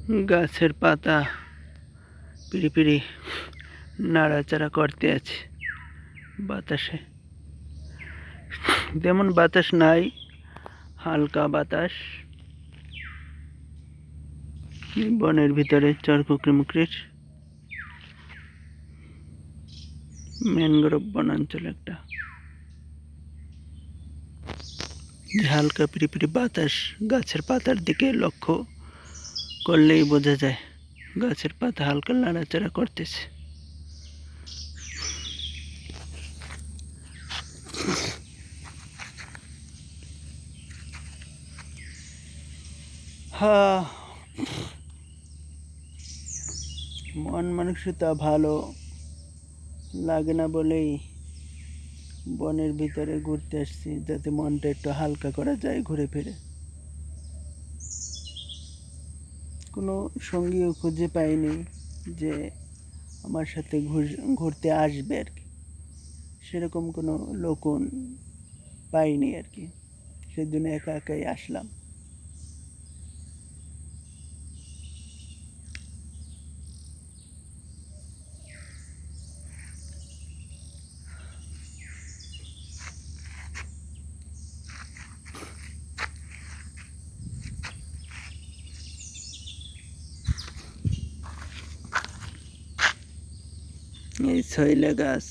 গাছের পাতা পিড়ি পিড়ি নাড়াচাড়া করতে আছে বাতাসে। তেমন বাতাস নাই, হালকা বাতাস। বনের ভিতরে চরকুকরি মুকরির ম্যানগ্রোভ বনাঞ্চল একটা। হালকা পিড়ি পিড়ি বাতাস গাছের পাতার দিকে লক্ষ্য করলেই বোঝা যায় গাছের পাতা হালকা নাড়াচাড়া করতেছে। মন মানসিকতা ভালো লাগে না বলেই বনের ভিতরে ঘুরতে আসছি, যাতে মনটা একটু হালকা করা যায় ঘুরে ফিরে। কোনো সঙ্গীও খুঁজে পাইনি যে আমার সাথে ঘুরতে আসবে আর কি, সেরকম কোনো লোকও পাইনি আর কি, সেজন্য একা একাই আসলাম। এই ছইলা গাছ,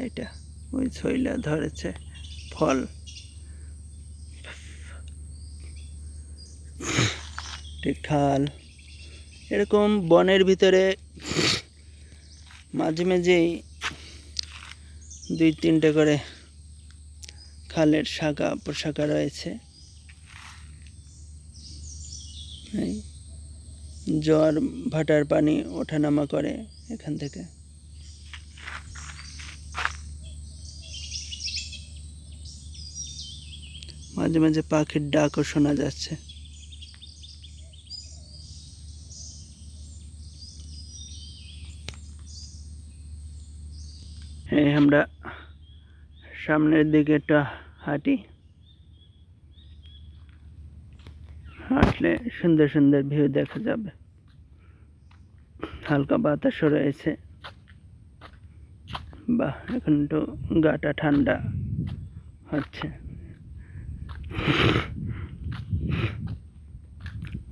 এটা ওই ছইলা ধরেছে ফল। খাল এরকম বনের ভিতরে মাঝে মাঝেই 2-3টে করে খালের শাখা প্রশাখা রয়েছে। জোয়ার ভাটার পানি ওঠানামা করে এখান থেকে। মাঝে মাঝে পাখির ডাকও শোনা যাচ্ছে। হ্যাঁ, আমরা সামনের দিকে একটা হাঁটি, হাঁটলে সুন্দর সুন্দর ভিউ দেখা যাবে। হালকা বাতাসও রয়েছে। বাহ, এখন একটু গাটা ঠান্ডা হচ্ছে,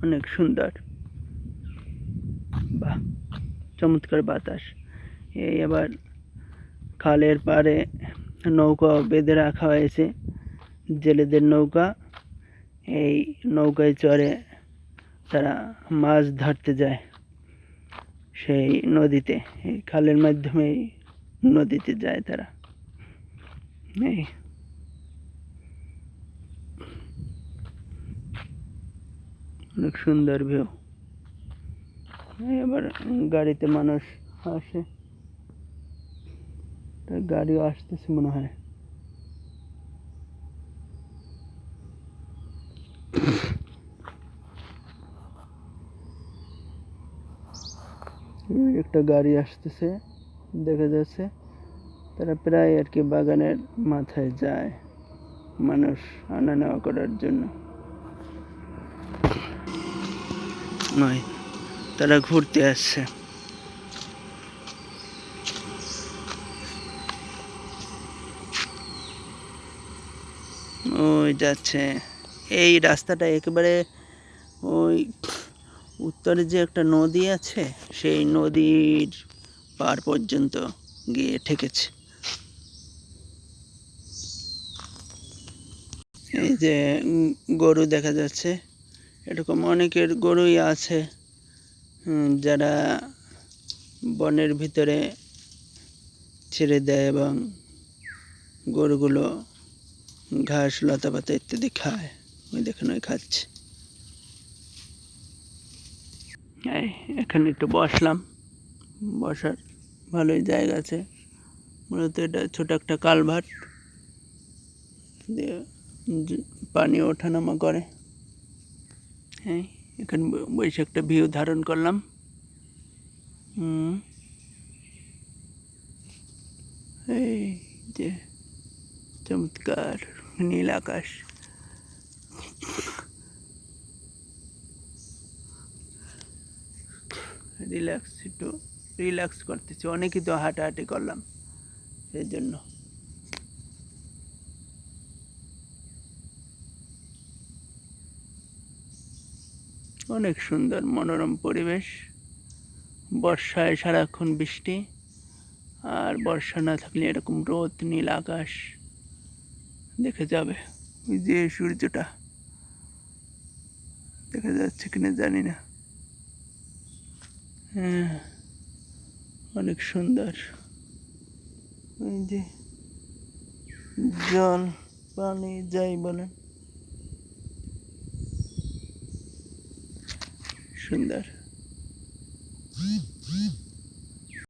অনেক সুন্দর। বাহ, চমৎকার বাতাস। এই আবার খালের পাড়ে নৌকা বেঁধে রাখা হয়েছে, জেলেদের নৌকা। এই নৌকায় চড়ে তারা মাছ ধরতে যায় সেই নদীতে, এই খালের মাধ্যমেই নদীতে যায় তারা। এই অনেক সুন্দর ভিউ। এবার গাড়িতে মানুষ আসে, গাড়িও আসতেছে মনে হয়। একটা গাড়ি আসতেছে দেখা যাচ্ছে, তারা প্রায় আর কি বাগানের মাথায় যায় মানুষ আনা নেওয়া করার জন্য নয়, তারা ঘুরতে আসছে। ওই যাচ্ছে এই রাস্তাটা একেবারে ওই উত্তরে যে একটা নদী আছে সেই নদীর পার পর্যন্ত গিয়ে ঠেকেছে। এই যে গরু দেখা যাচ্ছে, এরকম অনেকের গরুই আছে যারা বনের ভিতরে ছেড়ে দেয় এবং গরুগুলো ঘাস লতা পাতা ইত্যাদি খায়। ওই দেখেন ওই খাচ্ছে। এখানে একটু বসলাম, বসার ভালোই জায়গা আছে। মূলত এটা ছোট একটা কালভার্ট দিয়ে পানি ওঠানামা করে। হ্যাঁ, এখানে বসে একটা ভিউ ধারণ করলাম। এই যে চমৎকার নীল আকাশ। একটু রিল্যাক্স করতেছি। অনেকই তো হাঁটাহাঁটি করলাম সেই জন্য। অনেক সুন্দর মনোরম পরিবেশ। বর্ষায় সারাক্ষণ বৃষ্টি, আর বর্ষা না থাকলে এরকম রোদ, নীল আকাশ দেখে যাবে। ওই যে সূর্যটা দেখা যাচ্ছে কিনা জানি না। হ্যাঁ, অনেক সুন্দর। ওই যে জল, পানি যাই বলেন, সুন্দর।